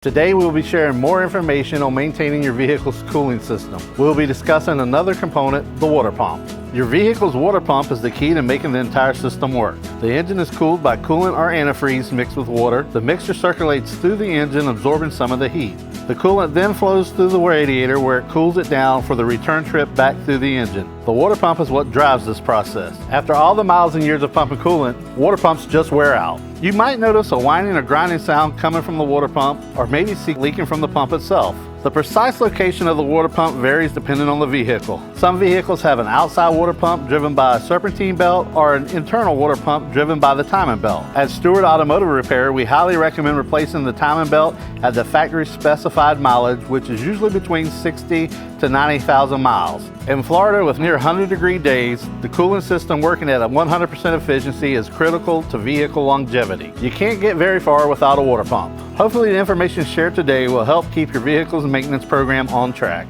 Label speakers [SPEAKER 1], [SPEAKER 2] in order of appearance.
[SPEAKER 1] Today we will be sharing more information on maintaining your vehicle's cooling system. We will be discussing another component, the water pump. Your vehicle's water pump is the key to making the entire system work. The engine is cooled by coolant or antifreeze mixed with water. The mixture circulates through the engine, absorbing some of the heat. The coolant then flows through the radiator where it cools it down for the return trip back through the engine. The water pump is what drives this process. After all the miles and years of pumping coolant, water pumps just wear out. You might notice a whining or grinding sound coming from the water pump, or maybe see leaking from the pump itself. The precise location of the water pump varies depending on the vehicle. Some vehicles have an outside water pump driven by a serpentine belt or an internal water pump driven by the timing belt. At Steward Automotive Repair, we highly recommend replacing the timing belt at the factory specified mileage, which is usually between 60 to 90,000 miles. In Florida, with near 100-degree days, the cooling system working at a 100% efficiency is critical to vehicle longevity. You can't get very far without a water pump. Hopefully the information shared today will help keep your vehicle's maintenance program on track.